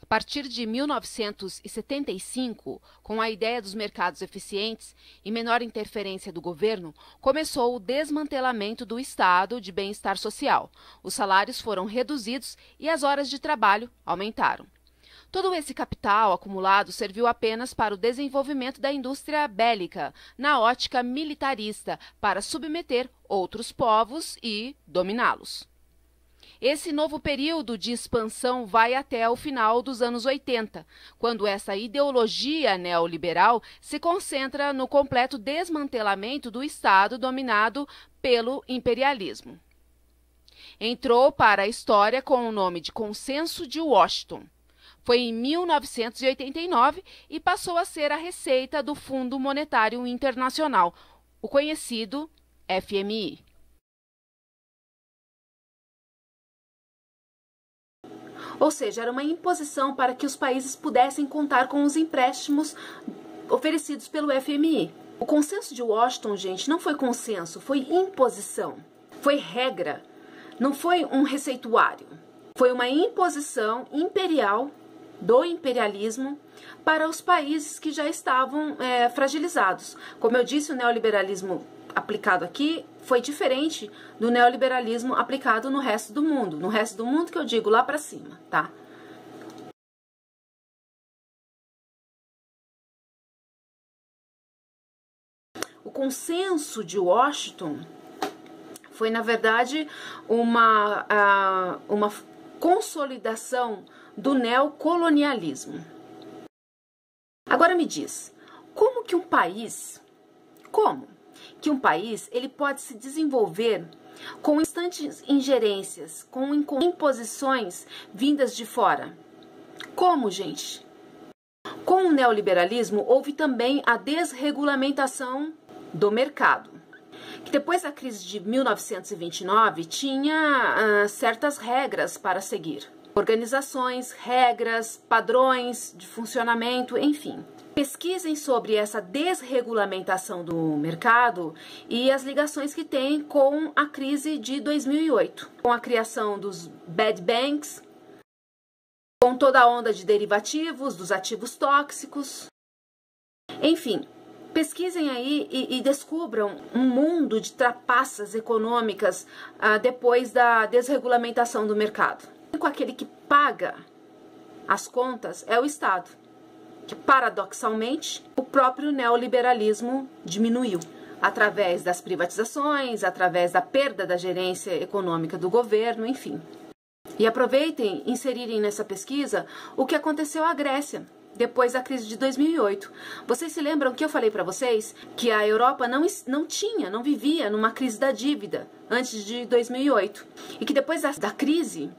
A partir de 1975, com a ideia dos mercados eficientes e menor interferência do governo, começou o desmantelamento do Estado de bem-estar social. Os salários foram reduzidos e as horas de trabalho aumentaram. Todo esse capital acumulado serviu apenas para o desenvolvimento da indústria bélica, na ótica militarista, para submeter outros povos e dominá-los. Esse novo período de expansão vai até o final dos anos 80, quando essa ideologia neoliberal se concentra no completo desmantelamento do Estado dominado pelo imperialismo. Entrou para a história com o nome de Consenso de Washington. Foi em 1989 e passou a ser a receita do Fundo Monetário Internacional, o conhecido FMI. Ou seja, era uma imposição para que os países pudessem contar com os empréstimos oferecidos pelo FMI. O Consenso de Washington, gente, não foi consenso, foi imposição, foi regra, não foi um receituário. Foi uma imposição imperial do imperialismo para os países que já estavam fragilizados. Como eu disse, o neoliberalismo aplicado aqui foi diferente do neoliberalismo aplicado no resto do mundo. No resto do mundo que eu digo lá para cima, tá? O Consenso de Washington foi, na verdade, uma consolidação do neocolonialismo. Agora me diz, como que um país ele pode se desenvolver com instantes ingerências, com imposições vindas de fora? Como, gente? Com o neoliberalismo houve também a desregulamentação do mercado, que depois da crise de 1929 tinha certas regras para seguir. Organizações, regras, padrões de funcionamento, enfim. Pesquisem sobre essa desregulamentação do mercado e as ligações que tem com a crise de 2008, com a criação dos bad banks, com toda a onda de derivativos, dos ativos tóxicos. Enfim, pesquisem aí e descubram um mundo de trapaças econômicas depois da desregulamentação do mercado. Aquele que paga as contas é o Estado, que paradoxalmente o próprio neoliberalismo diminuiu através das privatizações, através da perda da gerência econômica do governo, enfim. E aproveitem inserirem nessa pesquisa o que aconteceu à Grécia depois da crise de 2008. Vocês se lembram que eu falei para vocês que a Europa não vivia numa crise da dívida antes de 2008 e que depois da crise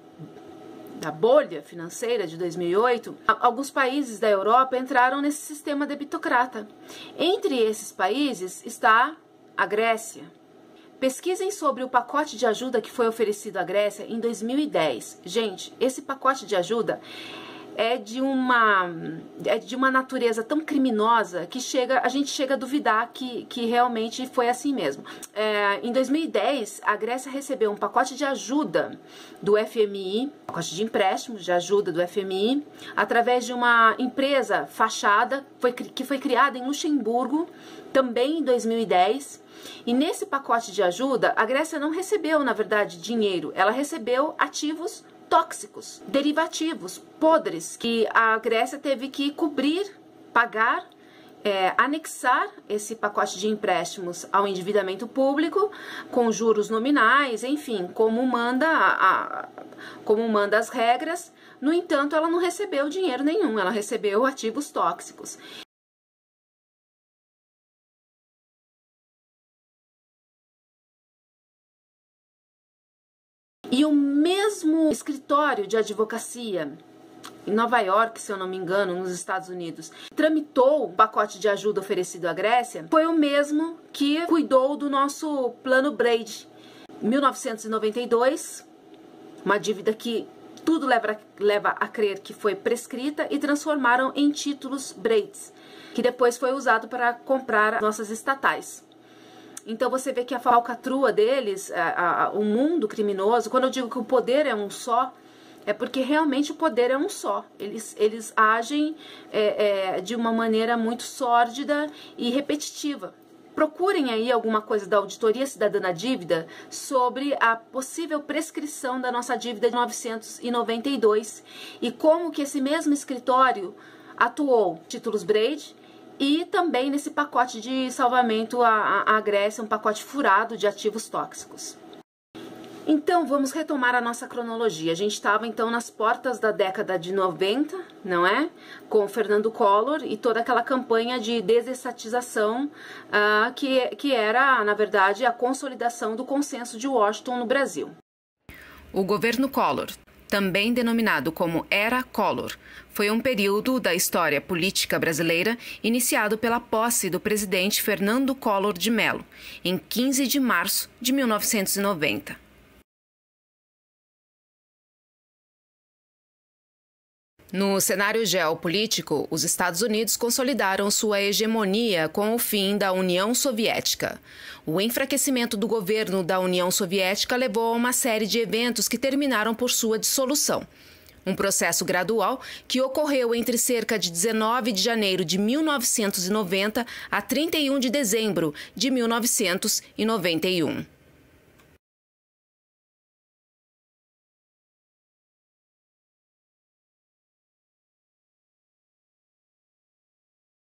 da bolha financeira de 2008, alguns países da Europa entraram nesse sistema debitocrata. Entre esses países está a Grécia. Pesquisem sobre o pacote de ajuda que foi oferecido à Grécia em 2010. Gente, esse pacote de ajuda é de uma natureza tão criminosa que a gente chega a duvidar que realmente foi assim mesmo. Em 2010, a Grécia recebeu um pacote de ajuda do FMI, pacote de empréstimos de ajuda do FMI, através de uma empresa fachada que foi criada em Luxemburgo, também em 2010. E nesse pacote de ajuda, a Grécia não recebeu, na verdade, dinheiro, ela recebeu ativos tóxicos, derivativos, podres, que a Grécia teve que cobrir, pagar, anexar esse pacote de empréstimos ao endividamento público, com juros nominais, enfim, como manda as regras. No entanto, ela não recebeu dinheiro nenhum, ela recebeu ativos tóxicos. E o mesmo escritório de advocacia em Nova York, se eu não me engano, nos Estados Unidos, tramitou o pacote de ajuda oferecido à Grécia, foi o mesmo que cuidou do nosso plano Braid. Em 1992, uma dívida que tudo leva a crer que foi prescrita, e transformaram em títulos Braids, que depois foi usado para comprar nossas estatais. Então você vê que a falcatrua deles, o mundo criminoso, quando eu digo que o poder é um só, é porque realmente o poder é um só. Eles agem de uma maneira muito sórdida e repetitiva. Procurem aí alguma coisa da Auditoria Cidadã da Dívida sobre a possível prescrição da nossa dívida de 1992 e como que esse mesmo escritório atuou títulos Braid e também nesse pacote de salvamento à Grécia, um pacote furado de ativos tóxicos. Então, vamos retomar a nossa cronologia. A gente estava, então, nas portas da década de 90, não é? Com o Fernando Collor e toda aquela campanha de desestatização que era, na verdade, a consolidação do consenso de Washington no Brasil. O governo Collor, também denominado como Era Collor, foi um período da história política brasileira iniciado pela posse do presidente Fernando Collor de Mello, em 15 de março de 1990. No cenário geopolítico, os Estados Unidos consolidaram sua hegemonia com o fim da União Soviética. O enfraquecimento do governo da União Soviética levou a uma série de eventos que terminaram por sua dissolução. Um processo gradual que ocorreu entre cerca de 19 de janeiro de 1990 a 31 de dezembro de 1991.